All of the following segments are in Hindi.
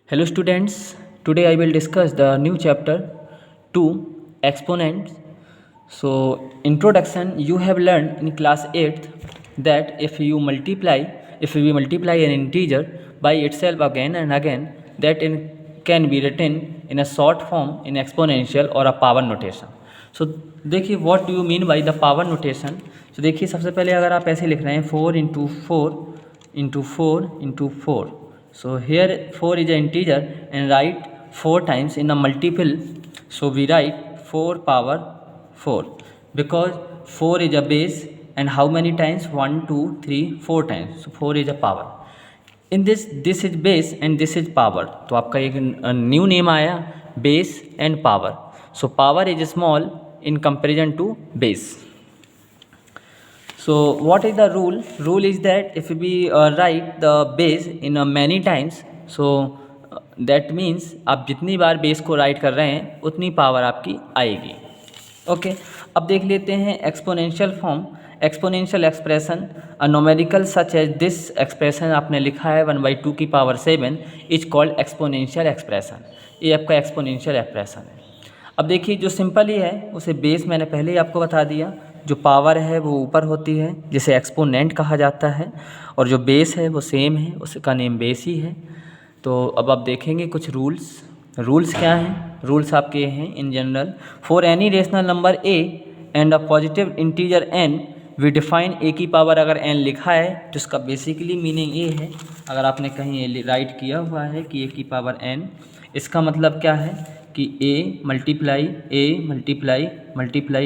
Hello students, today I will discuss the new chapter 2 exponents. So introduction, you have learned in class 8th that if we multiply an integer by itself again and again, that can be written in a short form in exponential or a power notation. So देखिए what do you mean by the power notation. So देखिए सबसे पहले अगर आप ऐसे लिख रहे हैं 4 into 4 into 4 into 4. So here 4 is an integer and write 4 times in a multiple. So we write 4 power 4 because 4 is a base and how many times 1 2 3 4 times. So 4 is a power. In this is base and this is power. तो आपका एक न्यू नेम आया base and power. So power is small in comparison to base. So what is the rule? Rule is that if we write the base in many times, so that means आप जितनी बार बेस को राइट कर रहे हैं उतनी पावर आपकी आएगी. ओके अब देख लेते हैं exponential form. Exponential expression a numerical such as this expression आपने लिखा है 1/2 की पावर 7 इज कॉल्ड एक्सपोनेंशियल एक्सप्रेशन. ये आपका एक्सपोनेंशियल एक्सप्रेशन है. अब देखिए जो सिंपल ही है उसे बेस मैंने पहले ही आपको बता दिया. जो पावर है वो ऊपर होती है जिसे एक्सपोनेंट कहा जाता है और जो बेस है वो सेम है, उसका नेम बेस ही है. तो अब आप देखेंगे कुछ रूल्स क्या हैं. रूल्स आपके हैं in general for any rational number a and a positive integer n we define a की पावर. अगर एन लिखा है तो इसका बेसिकली मीनिंग ए है. अगर आपने कहीं राइट किया हुआ है कि ए की पावर एन, इसका मतलब क्या है कि A multiply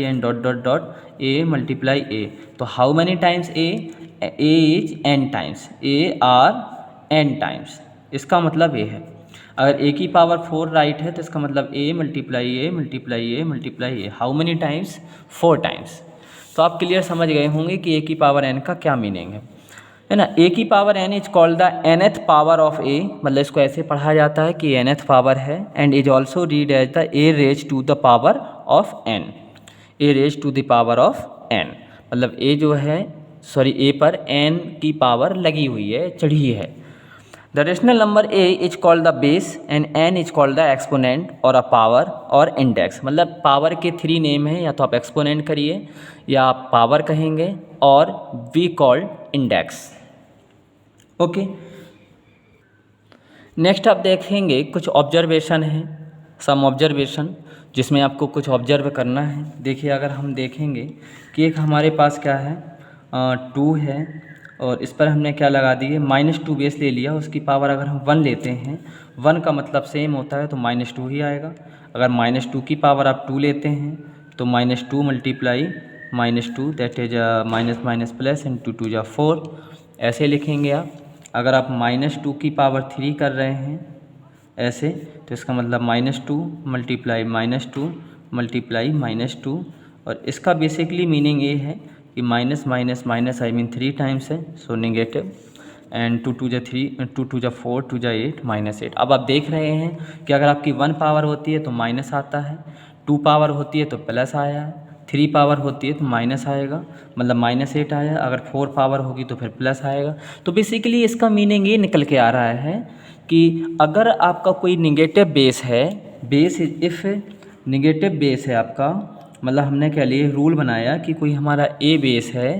and dot dot dot A multiply A. तो how many times A is N times, A are N times. इसका मतलब ये है. अगर ए की पावर 4 राइट है तो इसका मतलब A multiply A multiply A multiply A. How many times? 4 times. तो आप क्लियर समझ गए होंगे कि ए की पावर एन का क्या मीनिंग है ना. ए की power N is called the nth power of A. मतलब इसको ऐसे पढ़ा जाता है कि nth पावर है. And is also read as the A raise to the power of N. A raise to the power of N मतलब ए जो है ए पर एन की पावर लगी हुई है, चढ़ी है. The rational number a is called the base and n is called the exponent और अ पावर और इंडेक्स. मतलब पावर के 3 नेम हैं, या तो आप एक्सपोनेंट करिए या आप पावर कहेंगे और we called index. Okay next आप देखेंगे कुछ ऑब्जर्वेशन है, सम ऑब्जर्वेशन जिसमें आपको कुछ ऑब्जर्व करना है. देखिए अगर हम देखेंगे कि एक हमारे पास क्या है 2 है और इस पर हमने क्या लगा दिए -2 बेस ले लिया. उसकी पावर अगर हम 1 लेते हैं, 1 का मतलब सेम होता है तो -2 ही आएगा. अगर -2 की पावर आप 2 लेते हैं तो -2 multiply -2 that is minus plus and 2 2 4 ऐसे लिखेंगे आप. अगर आप -2 की पावर 3 कर रहे हैं ऐसे तो इसका मतलब -2 मल्टीप्लाई -2 मल्टीप्लाई -2. और इसका बेसिकली मीनिंग ये है कि minus minus minus I mean 3 times है सो नेगेटिव. एंड 2 2 3 2 2 4 2 8 -8. अब आप देख रहे हैं कि अगर आपकी 1 पावर होती है तो माइनस आता है, 2 पावर होती है तो प्लस आया है, 3 पावर होती है तो माइनस आएगा मतलब -8 आया. अगर 4 पावर होगी तो फिर प्लस आएगा. तो बेसिकली इसका मीनिंग ये निकल के आ रहा है कि अगर आपका कोई निगेटिव बेस है, बेस इफ़ निगेटिव बेस है आपका, मतलब हमने क्या लिए रूल बनाया कि कोई हमारा ए बेस है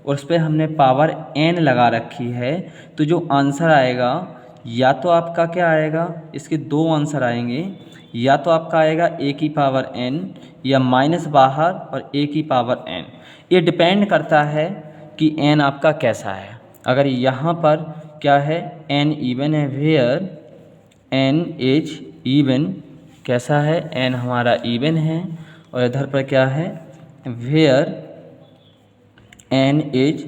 और उस पर हमने पावर एन लगा रखी है, तो जो आंसर आएगा या तो आपका क्या आएगा, इसके 2 आंसर आएंगे. या तो आपका आएगा ए की पावर एन या माइनस बाहर और ए की पावर एन. ये डिपेंड करता है कि एन आपका कैसा है. अगर यहाँ पर क्या है एन इवन है, वेयर एन इज इवन, कैसा है एन हमारा इवन है. और इधर पर क्या है वेयर एन इज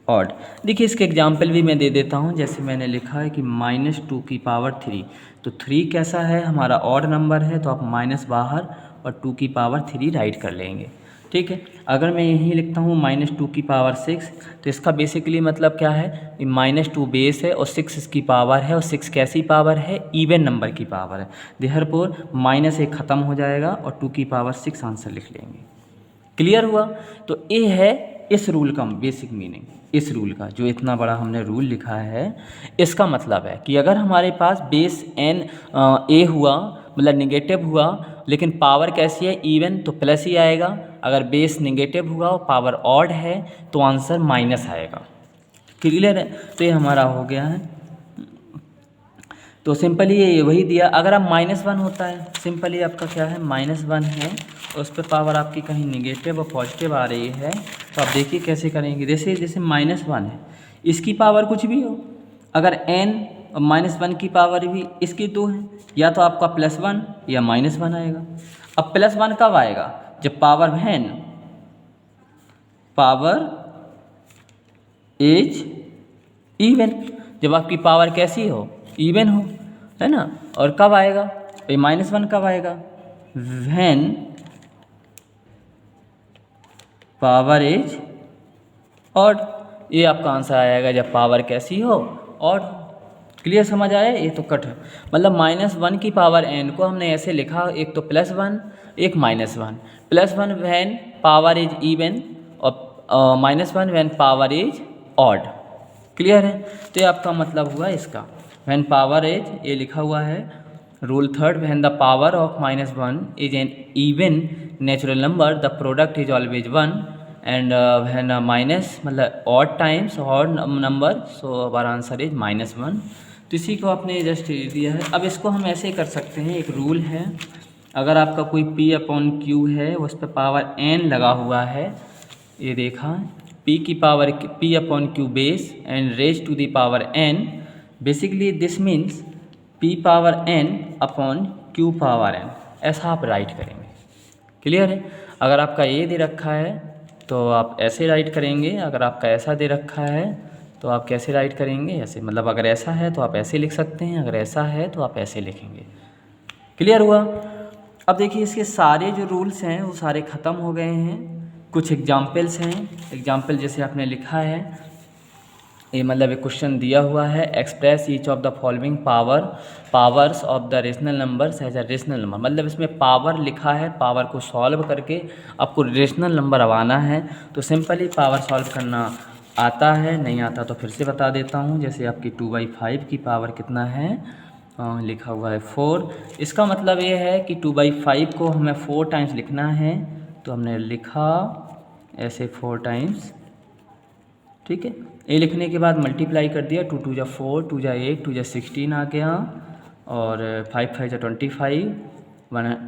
ऑड. देखिए इसके एग्जाम्पल भी मैं दे देता हूँ. जैसे मैंने लिखा है कि -2 की पावर 3, तो 3 कैसा है हमारा ऑड नंबर है तो आप माइनस बाहर और 2 की पावर 3 राइट कर लेंगे. ठीक है. अगर मैं यहीं लिखता हूँ -2 की पावर 6 तो इसका बेसिकली मतलब क्या है -2 बेस है और 6 इसकी पावर है और 6 कैसी पावर है इवन नंबर की पावर है. देयरफॉर -1 ख़त्म हो जाएगा और 2 की पावर 6 आंसर लिख लेंगे. क्लियर हुआ. तो ये है इस रूल का बेसिक मीनिंग, इस रूल का जो इतना बड़ा हमने रूल लिखा है, इसका मतलब है कि अगर हमारे पास बेस n a हुआ मतलब निगेटिव हुआ, लेकिन पावर कैसी है, इवन, तो प्लस ही आएगा। अगर बेस निगेटिव हुआ और पावर ऑड है तो आंसर माइनस आएगा। क्लियर है? तो ये हमारा हो गया है। तो सिंपली ये वही दिया। अगर आप -1 होता है, सिंपली आपका क्या है, -1 है, उस पर पावर आपकी कहीं निगेटिव और पॉजिटिव आ रही है, तो आप देखिए कैसे करेंगे। जैसे जैसे -1 है, इसकी पावर कुछ भी हो, अगर n और -1 की पावर भी इसकी 2 है, या तो आपका +1 या -1 आएगा। अब +1 कब आएगा, जब power n power is even, जब आपकी पावर कैसी हो, इवन हो, है ना। और कब आएगा, ये -1 कब आएगा, व्हेन पावर इज ऑड। ये आपका आंसर आएगा जब पावर कैसी हो, ऑड। क्लियर, समझ आया? ये तो कट है, मतलब -1 की पावर n को हमने ऐसे लिखा, एक तो +1 एक -1। +1 व्हेन पावर इज इवन और -1 when power is odd. Clear है? तो ये आपका मतलब हुआ इसका, व्हेन पावर इज, ये लिखा हुआ है rule 3, when the power of -1 is an even natural number the product is always 1 and when minus मतलब odd times odd number, so our answer is -1। तो इसी को आपने जस्ट दिया है। अब इसको हम ऐसे कर सकते हैं, एक रूल है, अगर आपका कोई P/Q है, उस पर पावर n लगा हुआ है, ये देखा, P की power P/Q base and raise to the power n, basically this means P power n upon Q power n, ऐसा आप राइट करेंगे। क्लियर है? अगर आपका ये दे रखा है तो आप ऐसे राइट करेंगे, अगर आपका ऐसा दे रखा है तो आप कैसे राइट करेंगे, ऐसे, मतलब अगर ऐसा है तो आप ऐसे लिख सकते हैं, अगर ऐसा है तो आप ऐसे लिखेंगे। क्लियर हुआ? अब देखिए इसके सारे जो रूल्स हैं वो सारे ख़त्म हो गए हैं। कुछ एग्जाम्पल्स हैं, एग्जाम्पल जैसे आपने लिखा है, ये मतलब एक क्वेश्चन दिया हुआ है, express each of the following powers of the rational numbers as a rational number, मतलब इसमें पावर लिखा है, पावर को सॉल्व करके आपको रेशनल नंबर आना है। तो सिंपली पावर सॉल्व करना आता है, नहीं आता तो फिर से बता देता हूँ। जैसे आपकी 2/5 की पावर कितना है, लिखा हुआ है 4। इसका मतलब ये है कि 2/5 को हमें 4 टाइम्स लिखना है, तो हमने लिखा ऐसे 4 टाइम्स, ठीक है। ये लिखने के बाद मल्टीप्लाई कर दिया, 2 × 2 = 4, 2 × 8, 2 × 16 आ गया, और 5 × 5 = 25,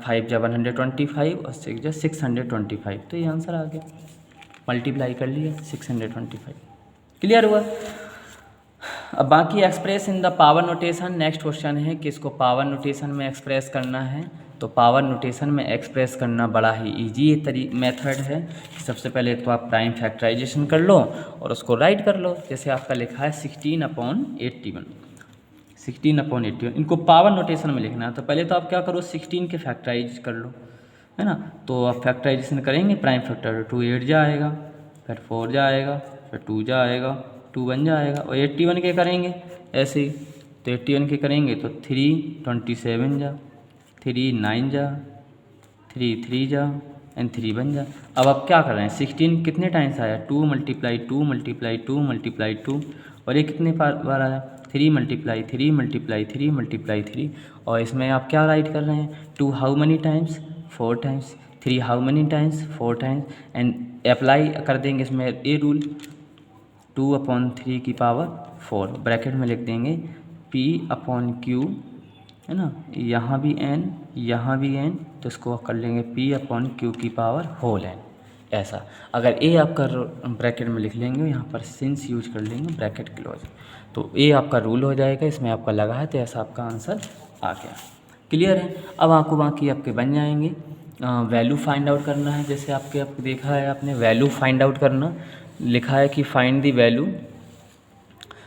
5 × 125 और 6 × 625। तो ये आंसर आ गया, मल्टीप्लाई कर लिया 625। क्लियर हुआ? अब बाकी express in the power notation, next question है कि इसको पावर नोटेशन में एक्सप्रेस करना है। तो पावर नोटेशन में एक्सप्रेस करना बड़ा ही ईजी मेथड है। सबसे पहले तो आप प्राइम फैक्टराइजेशन कर लो और उसको राइट कर लो। जैसे आपका लिखा है 16/81, 16/81, इनको पावर नोटेशन में लिखना है। तो पहले तो आप क्या करो, 16 के फैक्टराइज कर लो, है ना। तो आप फैक्टराइजेशन करेंगे, प्राइम फैक्टर 2 8 जाएगा, फिर 4 जाएगा, फिर 2 जाएगा, 2 1 जाएगा, और 81 के करेंगे ऐसे ही। तो 81 के करेंगे तो 3 27 जा, 3 9 जा, 3 3 जा एंड 3 1 जा। अब आप क्या कर रहे हैं, 16 कितने टाइम्स आया, 2 × 2 × 2 × 2, और ये कितने बार आया, 3 × 3 × 3 × 3। और इसमें आप क्या राइट कर रहे हैं, 2 how many times, 4 times, 3 how many times, 4 times, and apply कर देंगे इसमें ये रूल, 2/3 की पावर 4, ब्रैकेट में लिख देंगे P/Q, है ना, यहाँ भी n, यहाँ भी n, तो इसको कर लेंगे P/Q की पावर होल n, ऐसा। अगर ये आपका ब्रैकेट में लिख लेंगे, यहाँ पर सिंस यूज कर लेंगे, ब्रैकेट क्लोज, तो ये आपका रूल हो जाएगा। इसमें आपका लगा है तो ऐसा आपका आंसर आ गया। क्लियर है? अब आपको बाकी आपके बन जाएंगे। वैल्यू फाइंड आउट करना है, जैसे आपको देखा है आपने वैल्यू फाइंड आउट करना, लिखा है कि फाइंड दी वैल्यू।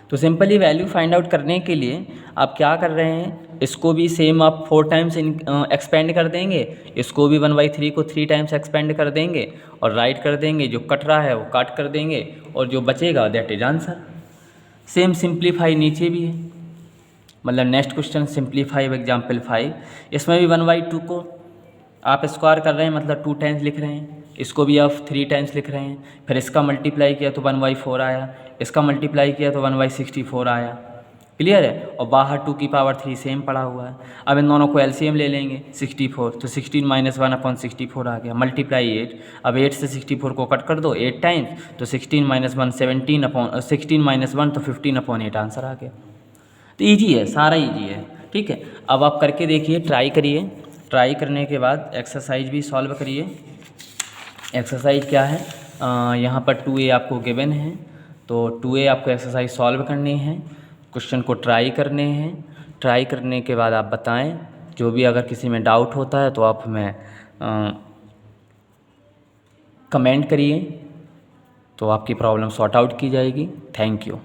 तो सिंपली वैल्यू फाइंड आउट करने के लिए आप क्या कर रहे हैं, इसको भी सेम आप 4 टाइम्स एक्सपेंड कर देंगे, इसको भी 1/3 को 3 टाइम्स एक्सपेंड कर देंगे और राइट कर देंगे। जो कट रहा है वो काट कर देंगे और जो बचेगा that is answer. Same simplify नीचे भी है, मतलब नेक्स्ट क्वेश्चन सिंप्लीफाई एग्जाम्पल 5, इसमें भी 1/2 को आप स्क्वायर कर रहे हैं मतलब 2 टाइम्स लिख रहे हैं, इसको भी आप 3 टाइम्स लिख रहे हैं, फिर इसका मल्टीप्लाई किया तो 1/4 आया, इसका मल्टीप्लाई किया तो 1/64 आया। क्लियर है? और बाहर 2 की पावर 3 सेम पड़ा हुआ है। अब इन दोनों को एलसीएम ले लेंगे 64, तो 16 - 1/64 आ गया, मल्टीप्लाई 8। अब 8 से 64 को कट कर दो 8 टाइम्स, तो 16 - 1 16 - 1 तो 15/8 आंसर आ गया। तो ईजी है, सारा ईजी है। ठीक है, अब आप करके देखिए, ट्राई करिए, ट्राई करने के बाद एक्सरसाइज भी सॉल्व करिए। एक्सरसाइज क्या है, यहाँ पर 2a आपको गिवन है, तो 2a आपको एक्सरसाइज सॉल्व करनी है, क्वेश्चन को ट्राई करने हैं। ट्राई करने के बाद आप बताएं, जो भी अगर किसी में डाउट होता है तो आप हमें कमेंट करिए, तो आपकी प्रॉब्लम सॉर्ट आउट की जाएगी। Thank you.